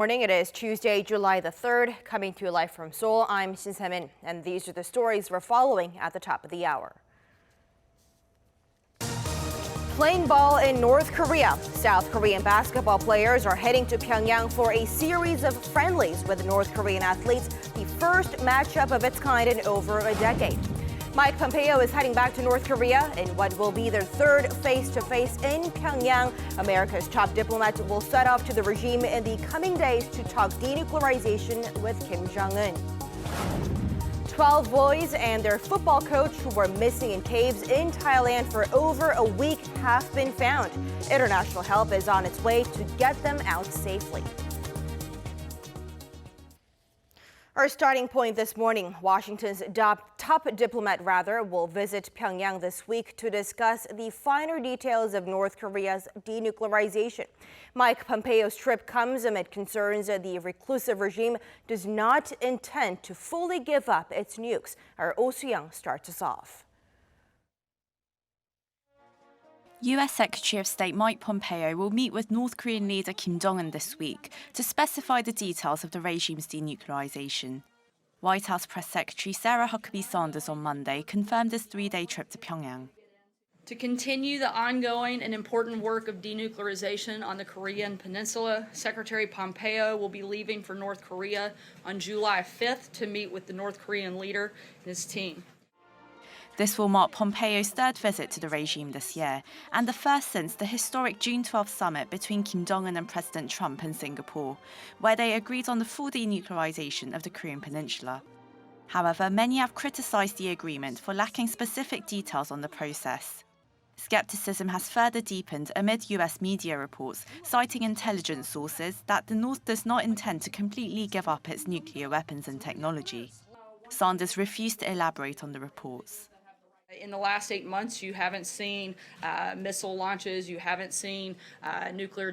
Morning. It is Tuesday, July the 3rd. Coming to you live from Seoul, I'm Sung-hyun, and these are the stories we're following at the top of the hour. Playing ball in North Korea. South Korean basketball players are heading to Pyongyang for a series of friendlies with North Korean athletes, the first matchup of its kind in over a decade. Mike Pompeo is heading back to North Korea in what will be their third face-to-face in Pyongyang. America's top diplomat will set off to the regime in the coming days to talk denuclearization with Kim Jong-un. 12 boys and their football coach who were missing in caves in Thailand for over a week have been found. International help is on its way to get them out safely. Our starting point this morning, Washington's top diplomat will visit Pyongyang this week to discuss the finer details of North Korea's denuclearization. Mike Pompeo's trip comes amid concerns that the reclusive regime does not intend to fully give up its nukes. Our Oh Soo-young starts us off. U.S. Secretary of State Mike Pompeo will meet with North Korean leader Kim Jong-un this week to specify the details of the regime's denuclearization. White House Press Secretary Sarah Huckabee Sanders on Monday confirmed his three-day trip to Pyongyang. To continue the ongoing and important work of denuclearization on the Korean Peninsula, Secretary Pompeo will be leaving for North Korea on July 5th to meet with the North Korean leader and his team. This will mark Pompeo's third visit to the regime this year, and the first since the historic June 12 summit between Kim Jong-un and President Trump in Singapore, where they agreed on the full denuclearization of the Korean Peninsula. However, many have criticized the agreement for lacking specific details on the process. Skepticism has further deepened amid US media reports citing intelligence sources that the North does not intend to completely give up its nuclear weapons and technology. Sanders refused to elaborate on the reports. In the last 8 months, you haven't seen missile launches. You haven't seen the nuclear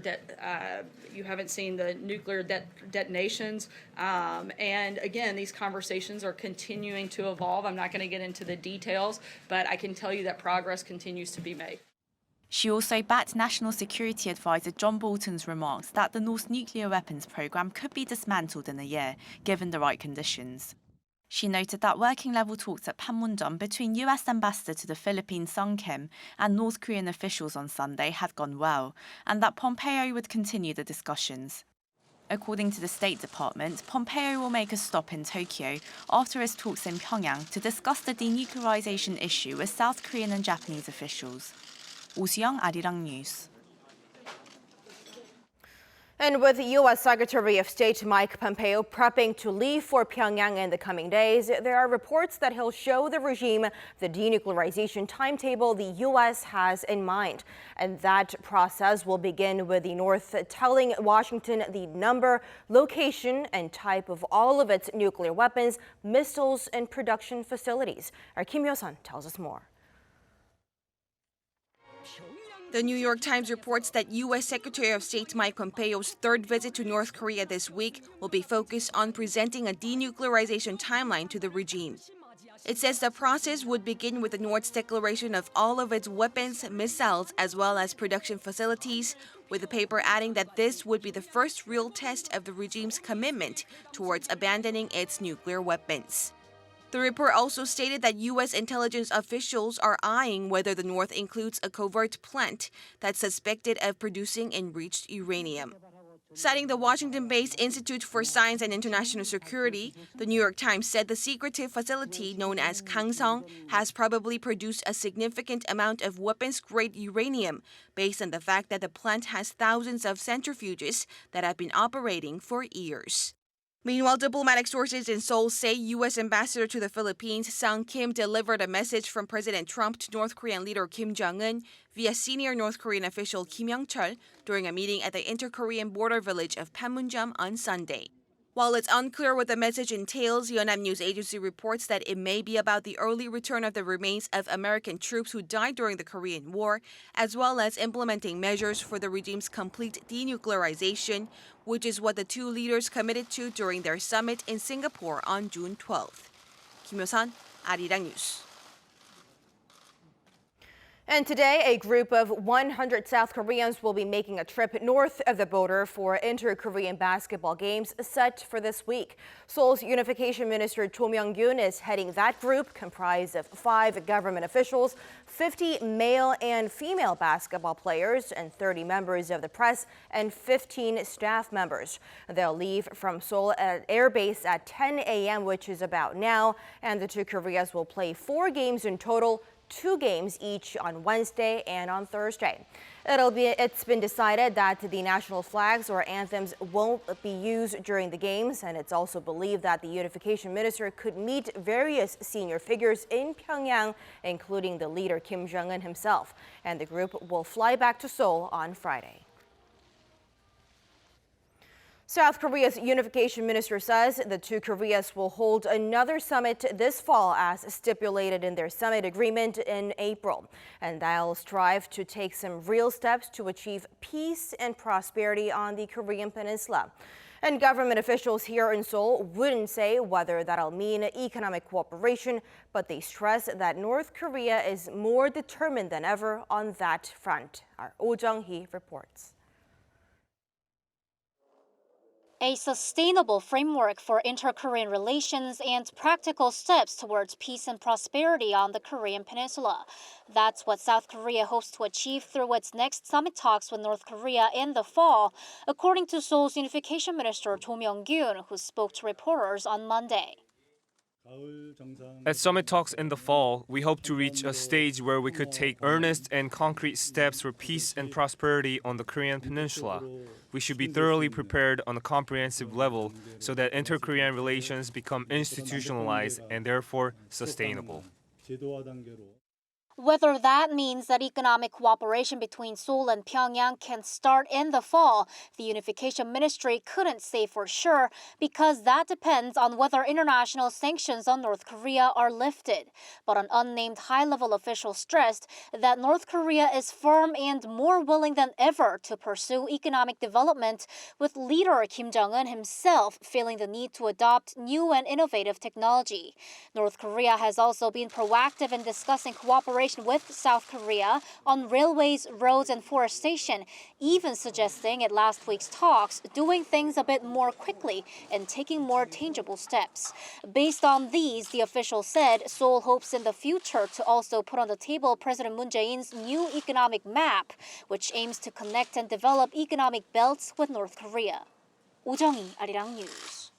detonations. And again, these conversations are continuing to evolve. I'm not going to get into the details, but I can tell you that progress continues to be made. She also backed National Security Advisor John Bolton's remarks that the North's nuclear weapons program could be dismantled in a year, given the right conditions. She noted that working-level talks at Panmunjom between U.S. Ambassador to the Philippines Sung-hyun and North Korean officials on Sunday had gone well, and that Pompeo would continue the discussions. According to the State Department, Pompeo will make a stop in Tokyo after his talks in Pyongyang to discuss the denuclearization issue with South Korean and Japanese officials. Oh Soo-young, Arirang News. And with the U.S. Secretary of State Mike Pompeo prepping to leave for Pyongyang in the coming days, there are reports that he'll show the regime the denuclearization timetable the U.S. has in mind. And that process will begin with the North telling Washington the number, location, and type of all of its nuclear weapons, missiles, and production facilities. Our Kim Yo-sun tells us more. The New York Times reports that U.S. Secretary of State Mike Pompeo's third visit to North Korea this week will be focused on presenting a denuclearization timeline to the regime. It says the process would begin with the North's declaration of all of its weapons, missiles, as well as production facilities, with the paper adding that this would be the first real test of the regime's commitment towards abandoning its nuclear weapons. The report also stated that U.S. intelligence officials are eyeing whether the North includes a covert plant that's suspected of producing enriched uranium. Citing the Washington-based Institute for Science and International Security, the New York Times said the secretive facility known as Kangsong has probably produced a significant amount of weapons-grade uranium based on the fact that the plant has thousands of centrifuges that have been operating for years. Meanwhile, diplomatic sources in Seoul say U.S. Ambassador to the Philippines Sung-hyun delivered a message from President Trump to North Korean leader Kim Jong-un via senior North Korean official Kim Young-chol during a meeting at the inter-Korean border village of Panmunjom on Sunday. While it's unclear what the message entails, Yonhap News Agency reports that it may be about the early return of the remains of American troops who died during the Korean War, as well as implementing measures for the regime's complete denuclearization, which is what the two leaders committed to during their summit in Singapore on June 12th. Kim Yo-sun, Arirang News. And today, a group of 100 South Koreans will be making a trip north of the border for inter-Korean basketball games set for this week. Seoul's Unification Minister Sung-hyun is heading that group, comprised of 5 government officials, 50 male and female basketball players, and 30 members of the press and 15 staff members. They'll leave from Seoul Air Base at 10 a.m., which is about now, and the two Koreas will play 4 games in total, 2 games each on Wednesday and on Thursday. It's been decided that the national flags or anthems won't be used during the games, and it's also believed that the unification minister could meet various senior figures in Pyongyang, including the leader Kim Jong-un himself. And the group will fly back to Seoul on Friday. South Korea's unification minister says the two Koreas will hold another summit this fall as stipulated in their summit agreement in April. And they'll strive to take some real steps to achieve peace and prosperity on the Korean peninsula. And government officials here in Seoul wouldn't say whether that'll mean economic cooperation, but they stress that North Korea is more determined than ever on that front. Our Oh Jung-hee reports. A sustainable framework for inter-Korean relations and practical steps towards peace and prosperity on the Korean peninsula. That's what South Korea hopes to achieve through its next summit talks with North Korea in the fall, according to Seoul's Unification Minister Cho Myung-gyun, who spoke to reporters on Monday. At summit talks in the fall, we hope to reach a stage where we could take earnest and concrete steps for peace and prosperity on the Korean peninsula. We should be thoroughly prepared on a comprehensive level so that inter-Korean relations become institutionalized and therefore sustainable. Whether that means that economic cooperation between Seoul and Pyongyang can start in the fall, the Unification Ministry couldn't say for sure because that depends on whether international sanctions on North Korea are lifted. But an unnamed high-level official stressed that North Korea is firm and more willing than ever to pursue economic development, with leader Kim Jong-un himself feeling the need to adopt new and innovative technology. North Korea has also been proactive in discussing cooperation with South Korea on railways, roads, and forestation, even suggesting at last week's talks doing things a bit more quickly and taking more tangible steps. Based on these, the official said Seoul hopes in the future to also put on the table President Moon Jae-in's new economic map, which aims to connect and develop economic belts with North Korea. Oh Jung-hee, Arirang News.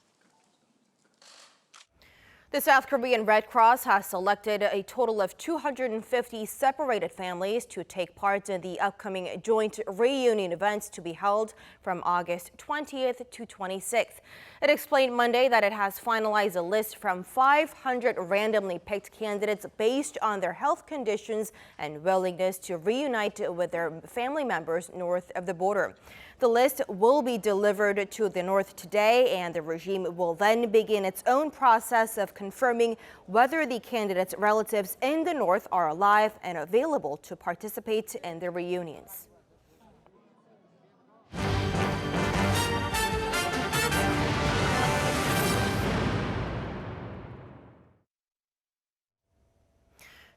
The South Korean Red Cross has selected a total of 250 separated families to take part in the upcoming joint reunion events to be held from August 20th to 26th. It explained Monday that it has finalized a list from 500 randomly picked candidates based on their health conditions and willingness to reunite with their family members north of the border. The list will be delivered to the North today, and the regime will then begin its own process of confirming whether the candidates' relatives in the North are alive and available to participate in the reunions.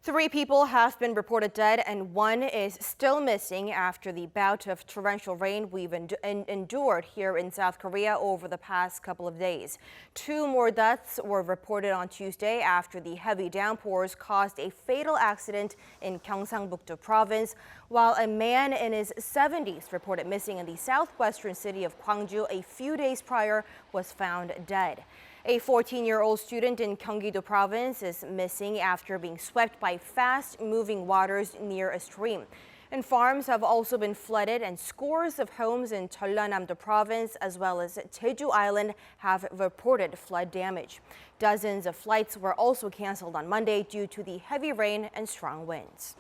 Three people have been reported dead and one is still missing after the bout of torrential rain we've endured here in South Korea over the past couple of days. 2 more deaths were reported on Tuesday after the heavy downpours caused a fatal accident in Gyeongsangbuk-do province, while a man in his 70s reported missing in the southwestern city of Gwangju a few days prior was found dead. A 14-year-old student in Gyeonggi-do province is missing after being swept by fast-moving waters near a stream. And farms have also been flooded, and scores of homes in Jeollanam-do province as well as Jeju Island have reported flood damage. Dozens of flights were also canceled on Monday due to the heavy rain and strong winds.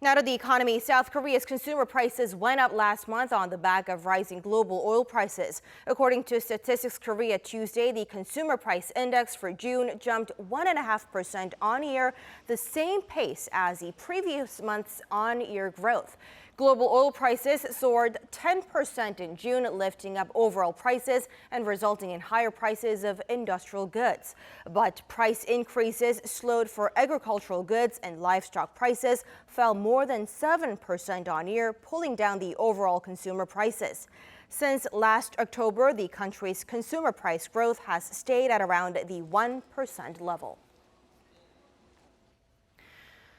Now to the economy. South Korea's consumer prices went up last month on the back of rising global oil prices. According to Statistics Korea Tuesday, the consumer price index for June jumped 1.5% on year, the same pace as the previous month's on-year growth. Global oil prices soared 10% in June, lifting up overall prices and resulting in higher prices of industrial goods. But price increases slowed for agricultural goods, and livestock prices fell more than 7% on year, pulling down the overall consumer prices. Since last October, the country's consumer price growth has stayed at around the 1% level.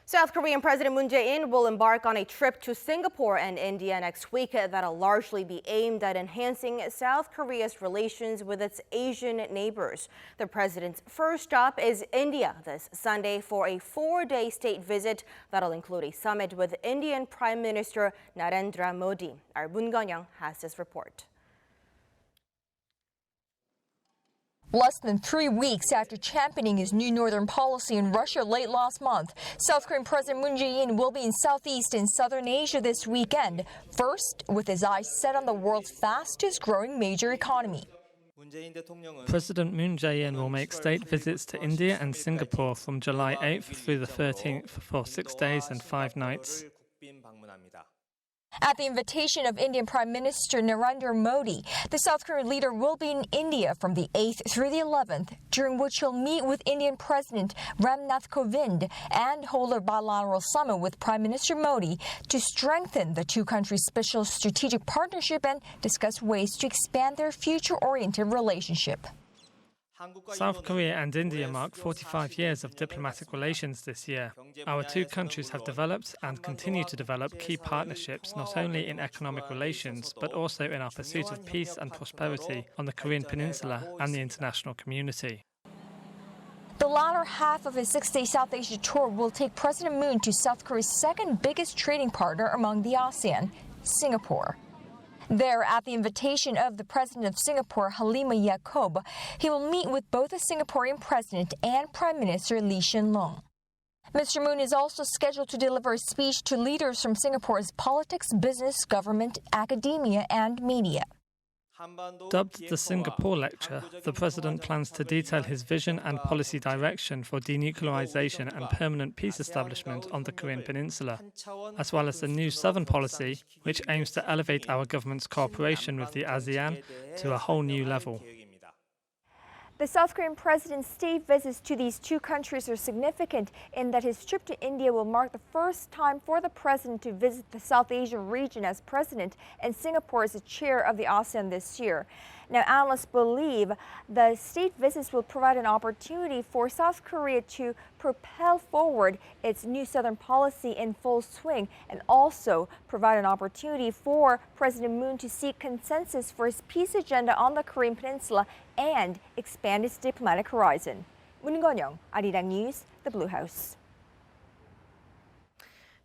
South Korean President Moon Jae-in will embark on a trip to Singapore and India next week that'll largely be aimed at enhancing South Korea's relations with its Asian neighbors. The president's first stop is India this Sunday for a 4-day state visit that'll include a summit with Indian Prime Minister Narendra Modi. Our Moon Geon-young has this report. Less than 3 weeks after championing his new northern policy in Russia late last month, South Korean President Moon Jae-in will be in Southeast and Southern Asia this weekend, first with his eyes set on the world's fastest growing major economy. President Moon Jae-in will make state visits to India and Singapore from July 8th through the 13th for 6 days and 5 nights. At the invitation of Indian Prime Minister Narendra Modi, the South Korean leader will be in India from the 8th through the 11th, during which he'll meet with Indian President Ram Nath Kovind and hold a bilateral summit with Prime Minister Modi to strengthen the two countries' special strategic partnership and discuss ways to expand their future-oriented relationship. South Korea and India mark 45 years of diplomatic relations this year. Our two countries have developed and continue to develop key partnerships not only in economic relations but also in our pursuit of peace and prosperity on the Korean Peninsula and the international community. The latter half of his 6-day South Asia tour will take President Moon to South Korea's second biggest trading partner among the ASEAN, Singapore. There, at the invitation of the President of Singapore, Halima Yacob, he will meet with both the Singaporean President and Prime Minister Lee Hsien Loong. Mr. Moon is also scheduled to deliver a speech to leaders from Singapore's politics, business, government, academia, and media. Dubbed the Singapore Lecture, the President plans to detail his vision and policy direction for denuclearization and permanent peace establishment on the Korean Peninsula, as well as the new Southern Policy, which aims to elevate our government's cooperation with the ASEAN to a whole new level. The South Korean president's state visits to these two countries are significant in that his trip to India will mark the first time for the president to visit the South Asian region as president, and Singapore as the chair of the ASEAN this year. Now, analysts believe the state visits will provide an opportunity for South Korea to propel forward its new Southern policy in full swing, and also provide an opportunity for President Moon to seek consensus for his peace agenda on the Korean Peninsula and expand its diplomatic horizon. Moon Geon-young, Arirang News, The Blue House.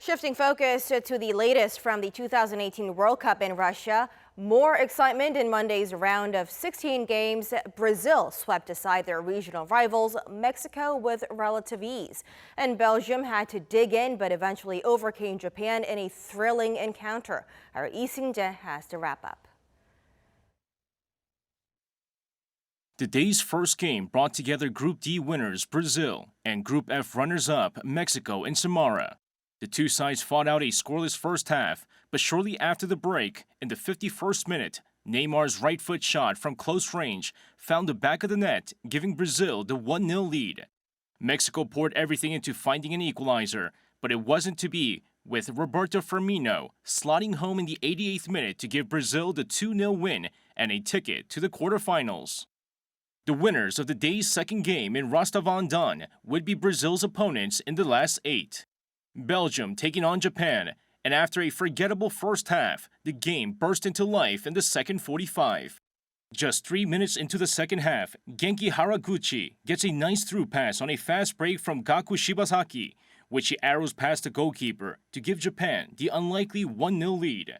Shifting focus to the latest from the 2018 World Cup in Russia. More excitement in Monday's round of 16 games. Brazil swept aside their regional rivals, Mexico, with relative ease. And Belgium had to dig in but eventually overcame Japan in a thrilling encounter. Our Lee Seung-jae has the wrap-up. The day's first game brought together Group D winners Brazil and Group F runners-up Mexico and Samara. The two sides fought out a scoreless first half, but shortly after the break, in the 51st minute, Neymar's right foot shot from close range found the back of the net, giving Brazil the 1-0 lead. Mexico poured everything into finding an equalizer, but it wasn't to be, with Roberto Firmino slotting home in the 88th minute to give Brazil the 2-0 win and a ticket to the quarterfinals. The winners of the day's second game in Rostov-on-Don would be Brazil's opponents in the last 8. Belgium taking on Japan, and after a forgettable first half, the game burst into life in the second 45. Just 3 minutes into the second half, Genki Haraguchi gets a nice through pass on a fast break from Gaku Shibasaki, which he arrows past the goalkeeper to give Japan the unlikely 1-0 lead.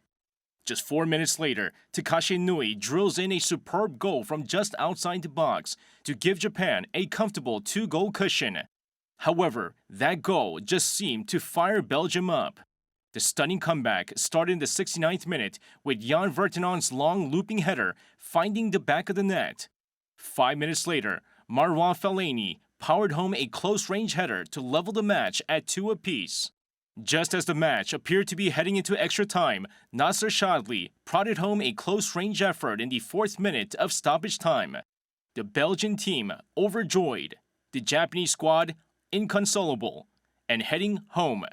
Just 4 minutes later, Takashi Inui drills in a superb goal from just outside the box to give Japan a comfortable 2-goal cushion. However, that goal just seemed to fire Belgium up. The stunning comeback started in the 69th minute with Jan Vertonen's long looping header finding the back of the net. 5 minutes later, Marwan Fellaini powered home a close-range header to level the match at 2 apiece. Just as the match appeared to be heading into extra time, Nasser Shadli prodded home a close-range effort in the 4th minute of stoppage time. The Belgian team overjoyed, the Japanese squad inconsolable, and heading home.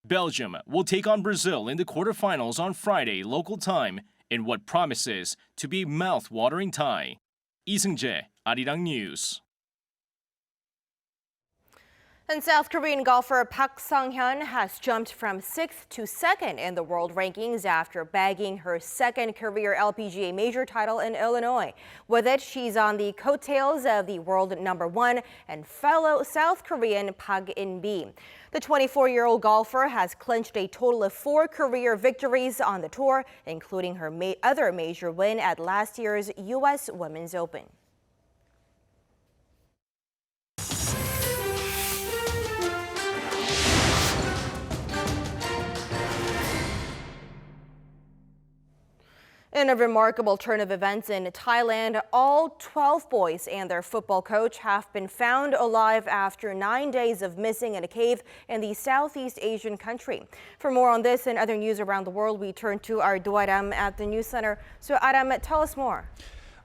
Belgium will take on Brazil in the quarterfinals on Friday local time in what promises to be mouth-watering tie. Lee Seung-jae, Arirang News. And South Korean golfer Park Sung-hyun has jumped from 6th to 2nd in the world rankings after bagging her 2nd career LPGA major title in Illinois. With it, she's on the coattails of the world #1 and fellow South Korean Park In-bi. The 24-year-old golfer has clinched a total of 4 career victories on the tour, including her other major win at last year's U.S. Women's Open. In a remarkable turn of events in Thailand, all 12 boys and their football coach have been found alive after 9 days of missing in a cave in the Southeast Asian country. For more on this and other news around the world, we turn to our Aram at the News Center. So Aram, tell us more.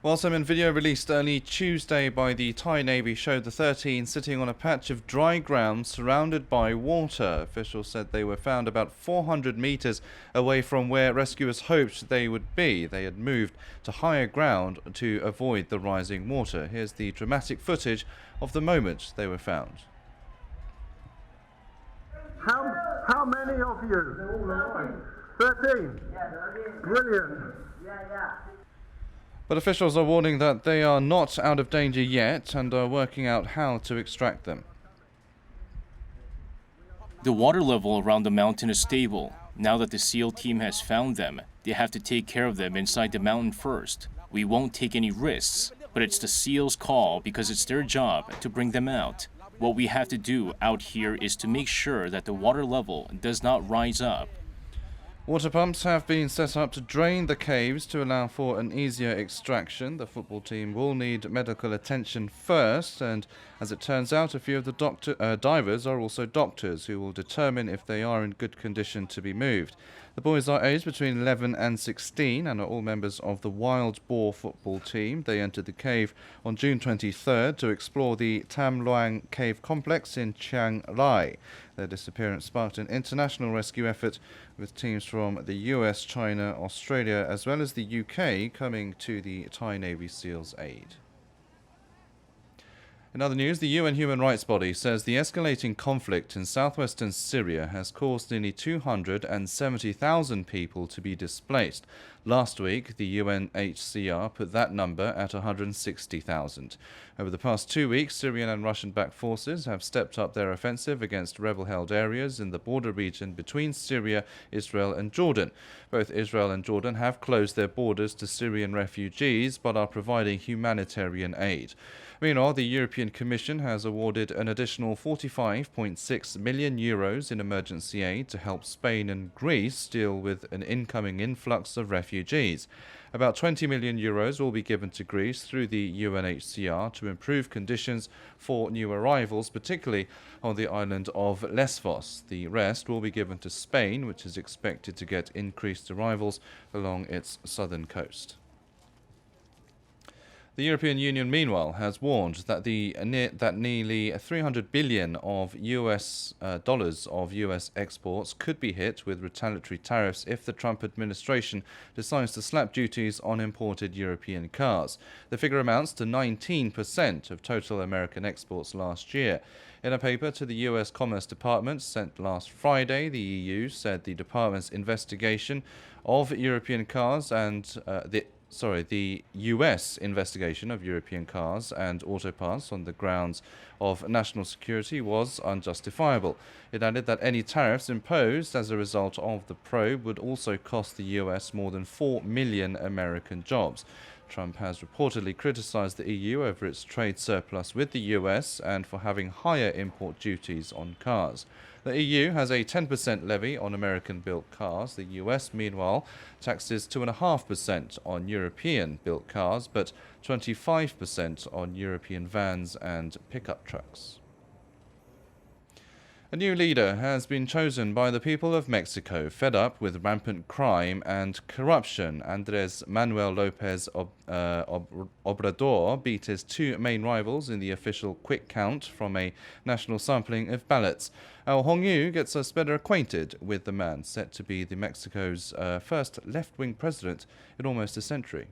Well, some video released early Tuesday by the Thai Navy showed the 13 sitting on a patch of dry ground surrounded by water. Officials said they were found about 400 meters away from where rescuers hoped they would be. They had moved to higher ground to avoid the rising water. Here's the dramatic footage of the moment they were found. How many of you? 13. Brilliant. But officials are warning that they are not out of danger yet and are working out how to extract them. The water level around the mountain is stable. Now that the SEAL team has found them, they have to take care of them inside the mountain first. We won't take any risks, but it's the SEAL's call because it's their job to bring them out. What we have to do out here is to make sure that the water level does not rise up. Water pumps have been set up to drain the caves to allow for an easier extraction. The football team will need medical attention first, and as it turns out, a few of the divers are also doctors who will determine if they are in good condition to be moved. The boys are aged between 11 and 16 and are all members of the Wild Boar football team. They entered the cave on June 23rd to explore the Tam Luang Cave complex in Chiang Rai. Their disappearance sparked an international rescue effort with teams from the US, China, Australia as well as the UK coming to the Thai Navy SEAL's aid. In other news, the UN human rights body says the escalating conflict in southwestern Syria has caused nearly 270,000 people to be displaced. Last week, the UNHCR put that number at 160,000. Over the past 2 weeks, Syrian and Russian-backed forces have stepped up their offensive against rebel-held areas in the border region between Syria, Israel and Jordan. Both Israel and Jordan have closed their borders to Syrian refugees but are providing humanitarian aid. Meanwhile, the European Commission has awarded an additional €45.6 million in emergency aid to help Spain and Greece deal with an incoming influx of refugees. About €20 million will be given to Greece through the UNHCR to improve conditions for new arrivals, particularly on the island of Lesbos. The rest will be given to Spain, which is expected to get increased arrivals along its southern coast. The European Union, meanwhile, has warned that nearly $300 billion of US dollars of US exports could be hit with retaliatory tariffs if the Trump administration decides to slap duties on imported European cars. The figure amounts to 19% of total American exports last year. In a paper to the US Commerce Department sent last Friday, the EU said the department's investigation of European cars and the US investigation of European cars and auto parts on the grounds of national security was unjustifiable. It added that any tariffs imposed as a result of the probe would also cost the US more than 4 million American jobs. Trump has reportedly criticized the EU over its trade surplus with the US and for having higher import duties on cars. The EU has a 10% levy on American-built cars. The US, meanwhile, taxes 2.5% on European-built cars, but 25% on European vans and pickup trucks. A new leader has been chosen by the people of Mexico. Fed up with rampant crime and corruption, Andrés Manuel López Obrador beat his two main rivals in the official quick count from a national sampling of ballots. Our Hong-yu gets us better acquainted with the man set to be Mexico's first left-wing president in almost a century.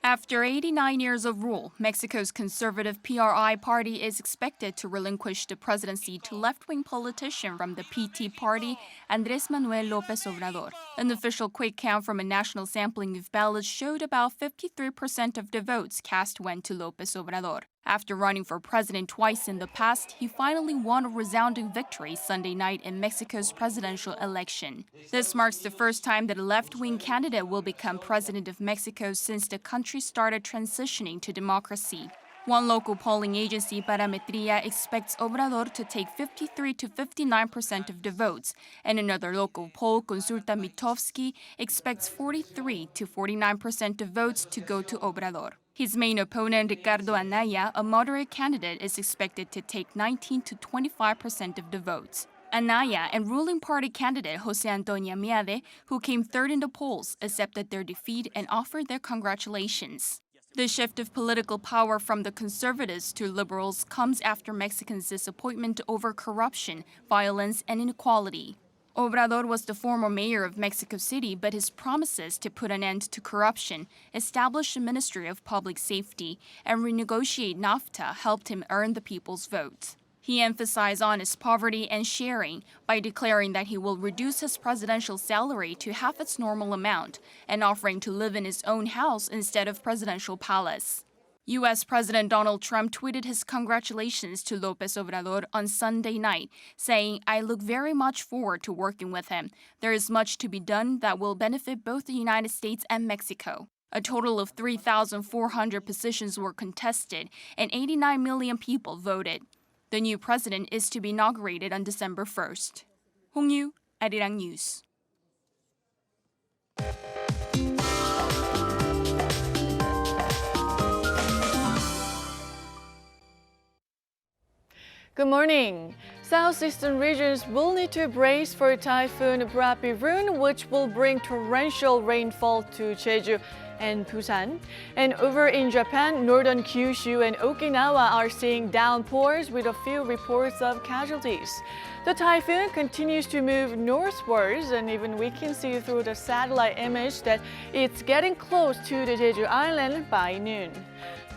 After 89 years of rule, Mexico's conservative PRI party is expected to relinquish the presidency to left-wing politician from the PT party, Andrés Manuel López Obrador. An official quick count from a national sampling of ballots showed about 53% of the votes cast went to López Obrador. After running for president twice in the past, he finally won a resounding victory Sunday night in Mexico's presidential election. This marks the first time that a left-wing candidate will become president of Mexico since the country started transitioning to democracy. One local polling agency, Parametría, expects Obrador to take 53 to 59% of the votes, and another local poll, Consulta Mitofsky, expects 43 to 49% of votes to go to Obrador. His main opponent, Ricardo Anaya, a moderate candidate, is expected to take 19 to 25% of the votes. Anaya and ruling party candidate José Antonio Miade, who came third in the polls, accepted their defeat and offered their congratulations. The shift of political power from the conservatives to liberals comes after Mexicans' disappointment over corruption, violence, and inequality. Obrador was the former mayor of Mexico City, but his promises to put an end to corruption, establish a Ministry of Public Safety, and renegotiate NAFTA helped him earn the people's vote. He emphasized honest poverty and sharing by declaring that he will reduce his presidential salary to half its normal amount and offering to live in his own house instead of presidential palace. U.S. President Donald Trump tweeted his congratulations to López Obrador on Sunday night, saying, "I look very much forward to working with him. There is much to be done that will benefit both the United States and Mexico." A total of 3,400 positions were contested and 89 million people voted. The new president is to be inaugurated on December 1st. Hong-yu, Arirang News. Good morning. Southeastern regions will need to brace for Typhoon Prapirun, which will bring torrential rainfall to Jeju and Busan. And over in Japan, northern Kyushu and Okinawa are seeing downpours with a few reports of casualties. The typhoon continues to move northwards, and even we can see through the satellite image that it's getting close to the Jeju Island by noon.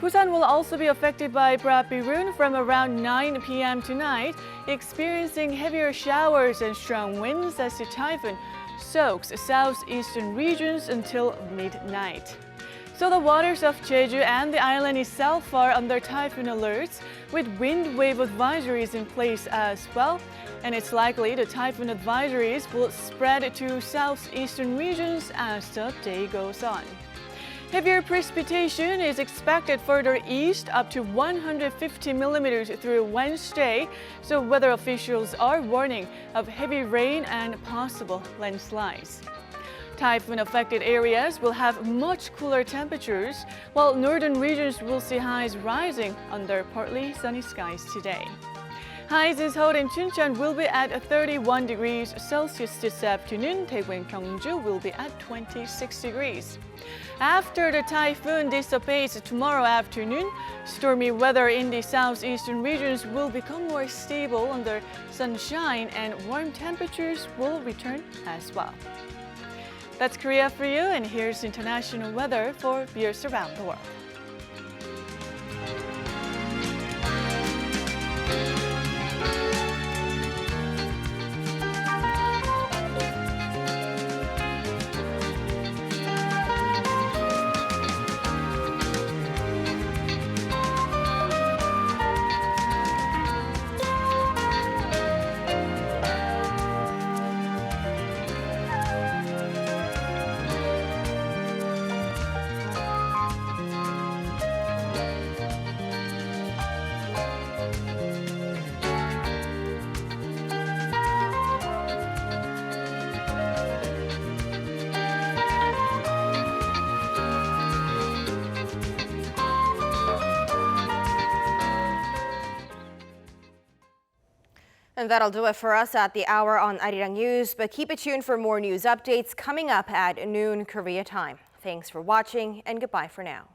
Busan will also be affected by Prapirun from around 9 p.m. tonight, experiencing heavier showers and strong winds as the typhoon soaks southeastern regions until midnight. So the waters of Jeju and the island itself are under typhoon alerts, with wind wave advisories in place as well. And it's likely the typhoon advisories will spread to southeastern regions as the day goes on. Heavier precipitation is expected further east, up to 150 millimeters through Wednesday, so weather officials are warning of heavy rain and possible landslides. Typhoon-affected areas will have much cooler temperatures, while northern regions will see highs rising under partly sunny skies today. Highs in Seoul and Chuncheon will be at 31 degrees Celsius this afternoon. Daegu and Gyeongju will be at 26 degrees. After the typhoon dissipates tomorrow afternoon, stormy weather in the southeastern regions will become more stable under sunshine, and warm temperatures will return as well. That's Korea for you, and here's international weather for viewers around the world. And that'll do it for us at the hour on Arirang News, but keep it tuned for more news updates coming up at noon Korea time. Thanks for watching and goodbye for now.